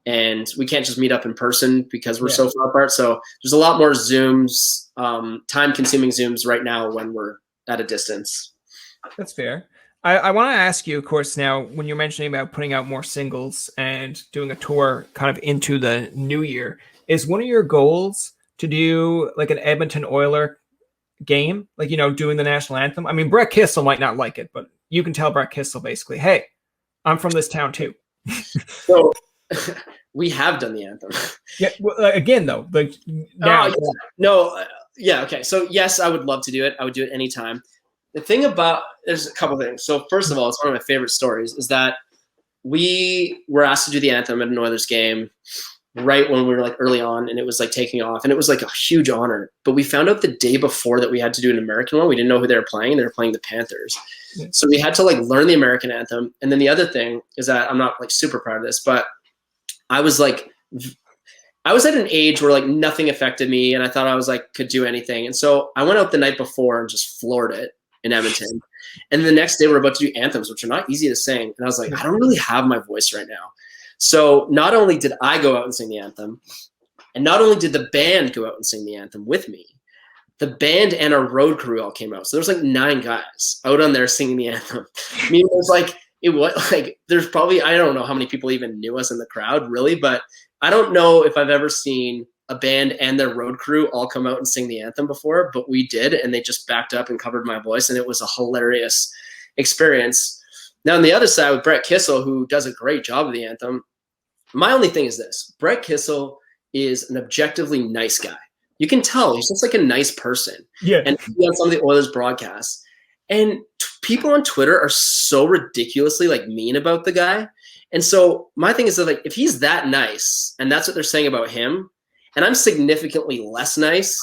And we can't just meet up in person because we're so far apart. So there's a lot more Zooms, time-consuming Zooms right now when we're at a distance. That's fair. I want to ask you, of course, now, when you're mentioning about putting out more singles and doing a tour kind of into the new year, is one of your goals to do like an Edmonton Oiler game? Like, you know, doing the national anthem? I mean, Brett Kissel might not like it, but you can tell Brett Kissel basically, hey, I'm from this town too. So we have done the anthem. Yeah. Well, again, though, like now. Okay. So yes, I would love to do it. I would do it anytime. The thing about, there's a couple things. So first of all, it's one of my favorite stories is that we were asked to do the anthem at an Oilers game right when we were like early on, and it was like taking off, and it was like a huge honor. But we found out the day before that we had to do an American one. We didn't know who they were playing. They were playing the Panthers. So we had to like learn the American anthem. And then the other thing is that I'm not like super proud of this, but I was at an age where like nothing affected me, and I thought I was like could do anything. And so I went out the night before and just floored it in Edmonton. And the next day we're about to do anthems, which are not easy to sing. And I was like, I don't really have my voice right now. So not only did I go out and sing the anthem, and not only did the band go out and sing the anthem with me, the band and our road crew all came out. So there's like 9 guys out on there singing the anthem. I mean, it was like there's probably, I don't know how many people even knew us in the crowd really, but I don't know if I've ever seen a band and their road crew all come out and sing the anthem before, but we did, and they just backed up and covered my voice, and it was a hilarious experience. Now on the other side with Brett Kissel, who does a great job of the anthem, my only thing is this: Brett Kissel is an objectively nice guy. You can tell he's just like a nice person. Yeah. And on some of the Oilers broadcasts, and people on Twitter are so ridiculously like mean about the guy. And so my thing is that like if he's that nice, and that's what they're saying about him, and I'm significantly less nice,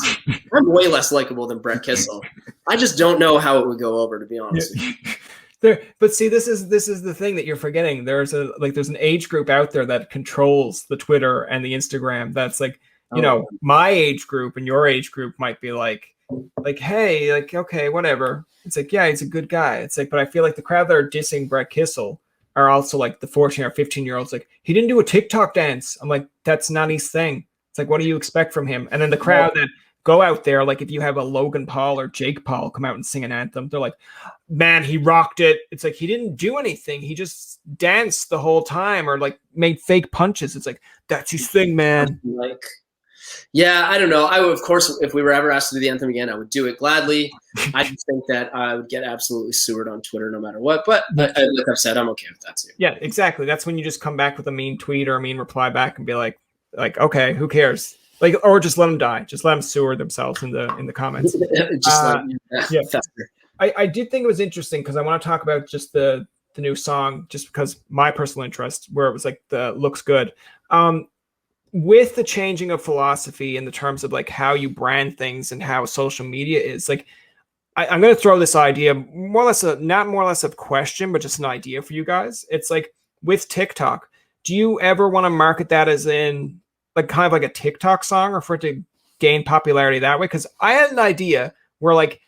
I'm way less likable than Brett Kissel. I just don't know how it would go over, to be honest. Yeah. But see, this is the thing that you're forgetting. There's an age group out there that controls the Twitter and the Instagram. That's like, you know, my age group and your age group might be like, hey, like, okay, whatever. It's like, yeah, he's a good guy. It's like, but I feel like the crowd that are dissing Brett Kissel are also like the 14 or 15-year-olds. Like, he didn't do a TikTok dance. I'm like, that's not his thing. It's like, what do you expect from him? And then the crowd that go out there, like if you have a Logan Paul or Jake Paul come out and sing an anthem, they're like, man, he rocked it. It's like, he didn't do anything. He just danced the whole time or like made fake punches. It's like, that's his thing, man. Yeah, I don't know. I would, of course, if we were ever asked to do the anthem again, I would do it gladly. I just think that I would get absolutely sewered on Twitter no matter what. But like I've said, I'm okay with that too. Yeah, exactly. That's when you just come back with a mean tweet or a mean reply back and be like, okay, who cares? Like, or just let them die. Just let them sewer themselves in the comments. Yeah. I did think it was interesting because I want to talk about just the new song, just because my personal interest, where it was like the looks good. With the changing of philosophy in the terms of like how you brand things and how social media is, like I'm going to throw this idea more or less not more or less a question, but just an idea for you guys. It's like with TikTok, do you ever want to market that as in like kind of like a TikTok song, or for it to gain popularity that way? Because I had an idea where like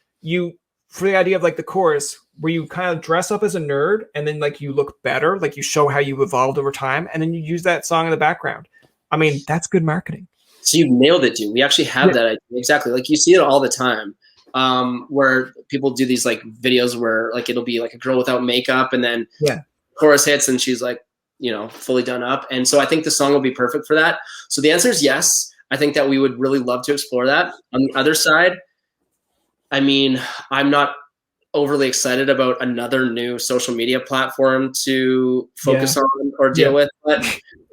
for the idea of like the chorus, where you kind of dress up as a nerd and then like you look better, like you show how you evolved over time, and then you use that song in the background. I mean, that's good marketing. So you nailed it, dude. We actually have that idea. Exactly. Like you see it all the time, where people do these like videos where like it'll be like a girl without makeup, and then chorus hits and she's like, fully done up. And so I think the song will be perfect for that. So the answer is yes. I think that we would really love to explore that. On the other side, I mean, I'm not overly excited about another new social media platform to focus on or deal with. But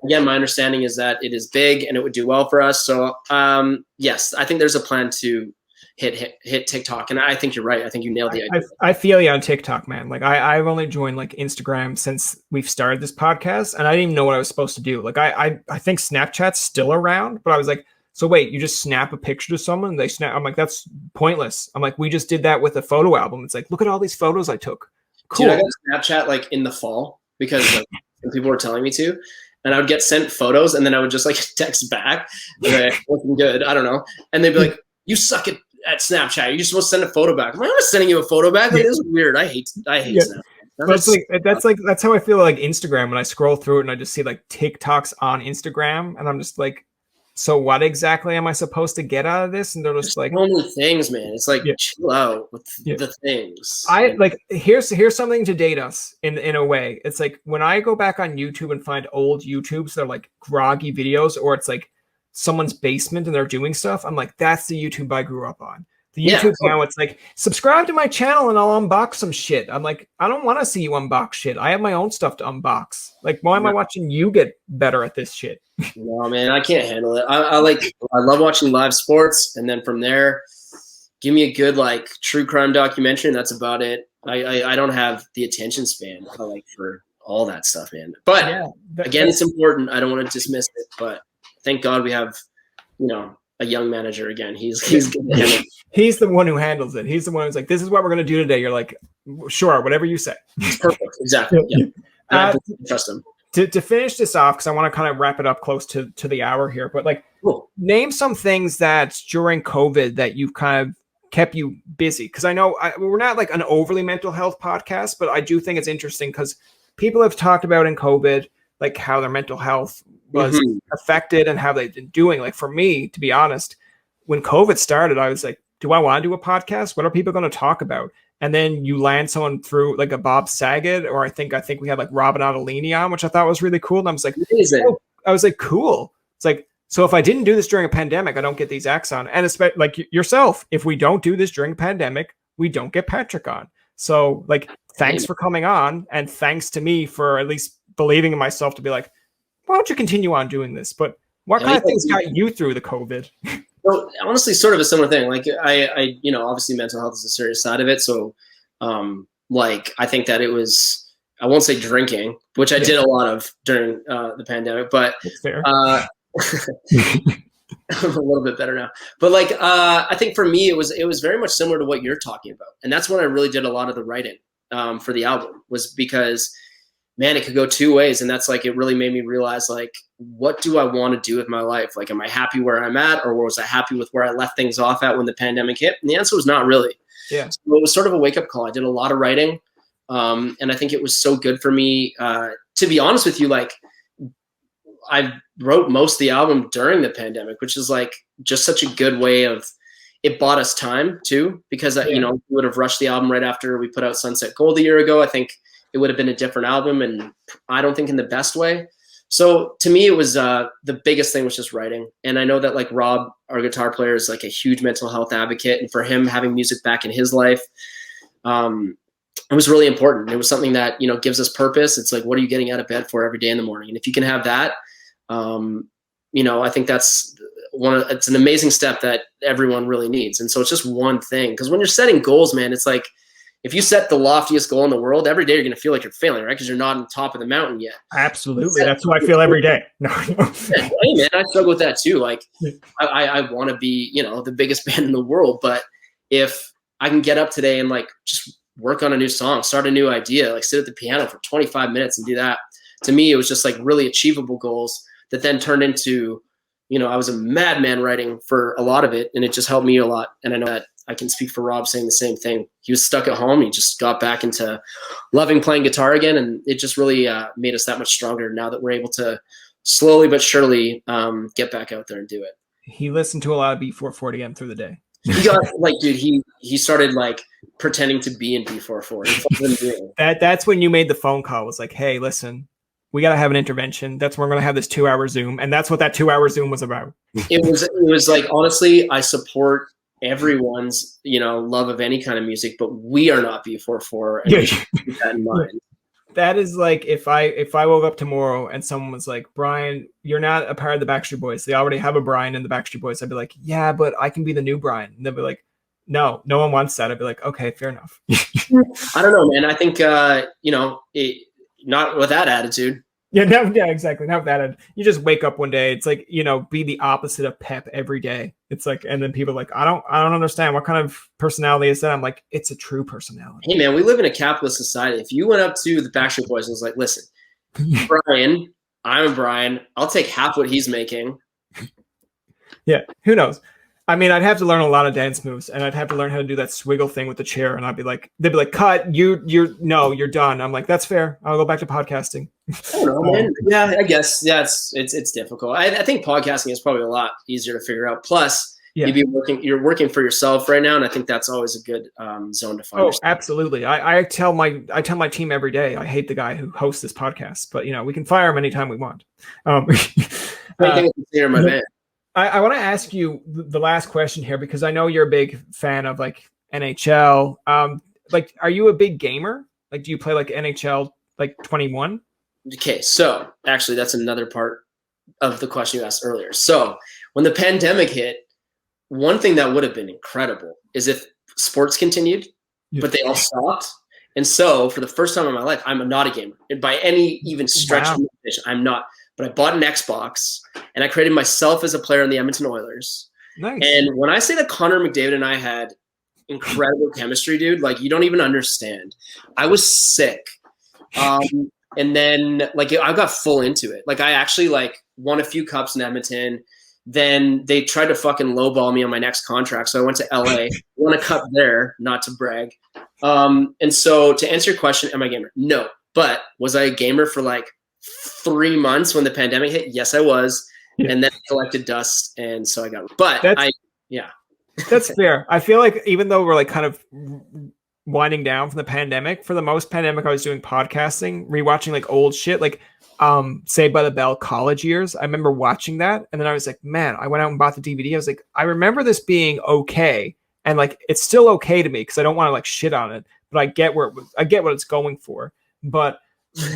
again, my understanding is that it is big and it would do well for us. So yes, I think there's a plan to hit TikTok. And I think you're right. I think you nailed the idea. I feel you on TikTok, man. Like I've only joined like Instagram since we've started this podcast, and I didn't even know what I was supposed to do. Like I think Snapchat's still around, but I was like, so wait, you just snap a picture to someone and they snap? I'm like, that's pointless. I'm like, we just did that with a photo album. It's like, look at all these photos I took. Cool. Dude, I got Snapchat like in the fall because like, people were telling me to, and I would get sent photos and then I would just like text back, like, looking good. I don't know. And they'd be like, you suck at Snapchat. You're supposed to send a photo back. I'm not sending you a photo back. Like, this is weird. I hate Snapchat. That's how I feel like Instagram when I scroll through it and I just see like TikToks on Instagram, and I'm just like, so what exactly am I supposed to get out of this? And they're just like, so many things, man. It's like chill out with the things. I like here's something to date us in a way. It's like when I go back on YouTube and find old YouTubes that are like groggy videos, or it's like someone's basement and they're doing stuff. I'm like, that's the YouTube I grew up on. The YouTube now, it's like, subscribe to my channel and I'll unbox some shit. I'm like, I don't want to see you unbox shit. I have my own stuff to unbox. Like, why am I watching you get better at this shit? No, man, I can't handle it. I love watching live sports, and then from there, give me a good like true crime documentary, and that's about it. I don't have the attention span for all that stuff, man. But again, it's important. I don't want to dismiss it, but thank God we have, a young manager again. He's good to handle it. He's the one who handles it. He's the one who's like, this is what we're going to do today. You're like, sure, whatever you say. Perfect. Exactly. Yeah. I trust him. To finish this off, because I want to kind of wrap it up close to the hour here, but like, name some things that during COVID that you've kind of kept you busy. Because I know we're not like an overly mental health podcast, but I do think it's interesting because people have talked about in COVID, like how their mental health was affected and how they've been doing. Like for me, to be honest, when COVID started, I was like, do I want to do a podcast? What are people going to talk about? And then you land someone through like a Bob Saget, or I think we had like Robin Ottolini on, which I thought was really cool. And I was like, I was like, cool. It's like, so if I didn't do this during a pandemic, I don't get these acts on. And especially like yourself, if we don't do this during a pandemic, we don't get Patrick on. So like, thanks for coming on. And thanks to me for at least believing in myself to be like, why don't you continue on doing this? But what kind of things got you through the COVID? Well, honestly, sort of a similar thing. Like I obviously mental health is a serious side of it. So, I think that it was, I won't say drinking, which I did a lot of during the pandemic, but that's fair. I'm a little bit better now. But I think for me, it was very much similar to what you're talking about. And that's when I really did a lot of the writing for the album, was because, man, it could go two ways. And that's like, it really made me realize, like, what do I want to do with my life? Like, am I happy where I'm at, or was I happy with where I left things off at when the pandemic hit? And the answer was not really. Yeah. So it was sort of a wake up call. I did a lot of writing. And I think it was so good for me, to be honest with you, like I wrote most of the album during the pandemic, which is like just such a good way of, it bought us time too, because we would have rushed the album right after we put out Sunset Gold a year ago. I think it would have been a different album, and I don't think in the best way. So to me, it was the biggest thing was just writing. And I know that like Rob, our guitar player, is like a huge mental health advocate. And for him, having music back in his life, it was really important. It was something that, you know, gives us purpose. It's like, what are you getting out of bed for every day in the morning? And if you can have that, you know, I think that's it's an amazing step that everyone really needs. And so it's just one thing. Because when you're setting goals, man, it's like, if you set the loftiest goal in the world, every day you're going to feel like you're failing, right? Because you're not on the top of the mountain yet. Absolutely. That's how I feel every day. No. Hey, man, I struggle with that too. Like, I want to be, you know, the biggest band in the world. But if I can get up today and like just work on a new song, start a new idea, like sit at the piano for 25 minutes and do that, to me, it was just like really achievable goals that then turned into, you know, I was a madman writing for a lot of it, and it just helped me a lot. And I know that I can speak for Rob saying the same thing. He was stuck at home. He just got back into loving playing guitar again. And it just really made us that much stronger now that we're able to slowly but surely get back out there and do it. He listened to a lot of B440M through the day. He got like, dude, he started like pretending to be in B440. That's when you made the phone call. It was like, hey, listen, we got to have an intervention. That's when we're going to have this 2-hour Zoom. And that's what that 2-hour Zoom was about. It was like, honestly, I support everyone's, you know, love of any kind of music, but we are not B44. And we should keep that in mind. That is like if I woke up tomorrow and someone was like, Brian, you're not a part of the Backstreet Boys. They already have a Brian in the Backstreet Boys. I'd be like, yeah, but I can be the new Brian. And they'd be like, no one wants that. I'd be like, okay, fair enough. I don't know, man. I think you know, not with that attitude. Yeah, exactly. Not with that. You just wake up one day. It's like, you know, be the opposite of Pep every day. It's like, and then people are like, I don't understand. What kind of personality is that? I'm like, it's a true personality. Hey, man, we live in a capitalist society. If you went up to the Backstreet Boys and was like, listen, Brian, I'm Brian. I'll take half what he's making. Yeah, who knows? I mean, I'd have to learn a lot of dance moves, and I'd have to learn how to do that swiggle thing with the chair. And I'd be like, they'd be like, cut, you're done. I'm like, that's fair. I'll go back to podcasting. I don't know, man. Yeah, I guess. Yeah, it's difficult. I think podcasting is probably a lot easier to figure out. Plus, you're working for yourself right now, and I think that's always a good zone to find. Oh, absolutely. I tell my team every day, I hate the guy who hosts this podcast, but you know, we can fire him anytime we want. I want to ask you the last question here, because I know you're a big fan of like NHL. Like, are you a big gamer? Like, do you play like NHL like 21? Okay, so actually that's another part of the question you asked earlier. So when the pandemic hit, one thing that would have been incredible is if sports continued, but they all stopped. And so for the first time in my life, I'm not a gamer. And by any even stretch of imagination, I'm not. But I bought an Xbox, and I created myself as a player in the Edmonton Oilers. Nice. And when I say that Connor McDavid and I had incredible chemistry, dude, like you don't even understand. I was sick. And then like I got full into it. Like I actually like won a few cups in Edmonton. Then they tried to fucking lowball me on my next contract. So I went to LA, won a cup there, not to brag. And so to answer your question, am I a gamer? No. But was I a gamer for like 3 months when the pandemic hit? Yes, I was. Yeah. And then I collected dust, and so I got. But that's fair. I feel like even though we're like kind of winding down from the pandemic, for the most pandemic, I was doing podcasting, rewatching like old shit, like Saved by the Bell college years. I remember watching that, and then I was like, man, I went out and bought the DVD. I was like, I remember this being okay, and like it's still okay to me because I don't want to like shit on it, but I get what it's going for, but.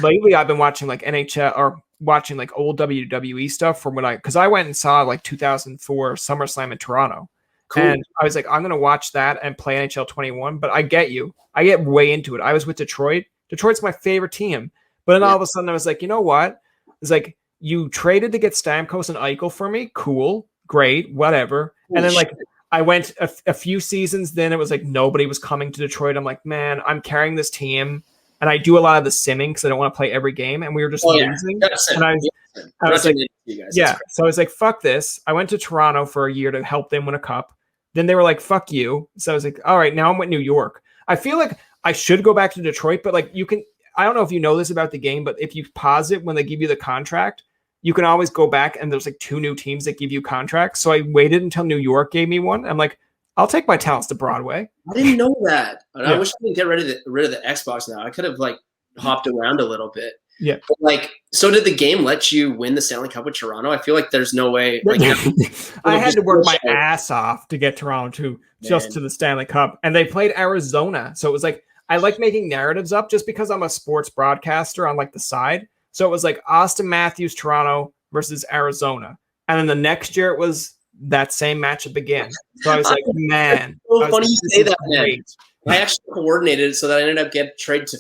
Lately, I've been watching like NHL or watching like old WWE stuff from because I went and saw like 2004 SummerSlam in Toronto. Cool. And I was like, I'm going to watch that and play NHL 21. But I get you. I get way into it. I was with Detroit. Detroit's my favorite team. But then all of a sudden I was like, you know what? It's like, you traded to get Stamkos and Eichel for me. Cool. Great. Whatever. And then like I went a few seasons. Then it was like nobody was coming to Detroit. I'm like, man, I'm carrying this team. And I do a lot of the simming because I don't want to play every game. And we were just losing. And I was like, yeah. So I was like, fuck this. I went to Toronto for a year to help them win a cup. Then they were like, fuck you. So I was like, all right, now I'm with New York. I feel like I should go back to Detroit, but like you can, I don't know if you know this about the game, but if you pause it when they give you the contract, you can always go back and there's like 2 new teams that give you contracts. So I waited until New York gave me one. I'm like, I'll take my talents to Broadway. I didn't know that. I wish I didn't get rid of the Xbox now. I could have like hopped around a little bit. Yeah. But like, so did the game let you win the Stanley Cup with Toronto? I feel like there's no way. Like, I had to work my ass off to get Toronto just to the Stanley Cup, and they played Arizona. So it was like, I like making narratives up just because I'm a sports broadcaster on like the side. So it was like Austin Matthews, Toronto versus Arizona. And then the next year it was that same matchup again. So I was like, man. So funny you say that, man. I actually coordinated it so that I ended up getting traded to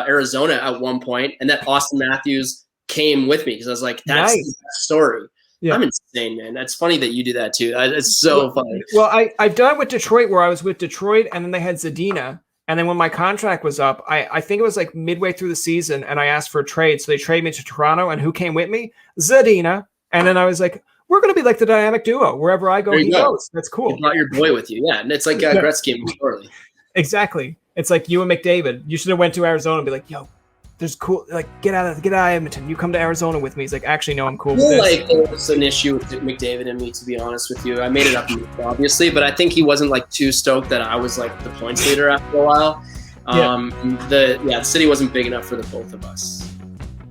Arizona at one point, and that Austin Matthews came with me because I was like, that's the story. Yeah. I'm insane, man. That's funny that you do that too. It's so funny. Well, I've done it with Detroit, where I was with Detroit, and then they had Zadina. And then when my contract was up, I think it was like midway through the season, and I asked for a trade. So they traded me to Toronto, and who came with me? Zadina. And then I was like, we're going to be like the dynamic duo. Wherever I go, he goes. That's cool. You brought your boy with you. Yeah. And it's like Gretzky and Shorley. Exactly. It's like you and McDavid. You should have went to Arizona and be like, yo, there's cool. Like, get out of Edmonton. You come to Arizona with me. He's like, actually, no, I'm cool with this. Like, there's an issue with McDavid and me, to be honest with you. I made it up, obviously, but I think he wasn't like too stoked that I was like the points leader after a while. The city wasn't big enough for the both of us.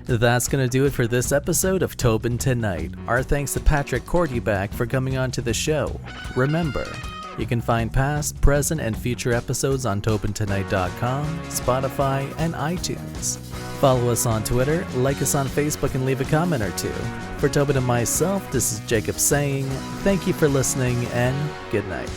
That's going to do it for this episode of Tobin Tonight. Our thanks to Patrick Kordyback for coming on to the show. Remember, you can find past, present, and future episodes on TobinTonight.com, Spotify, and iTunes. Follow us on Twitter, like us on Facebook, and leave a comment or two. For Tobin and myself, this is Jacob saying thank you for listening, and good night.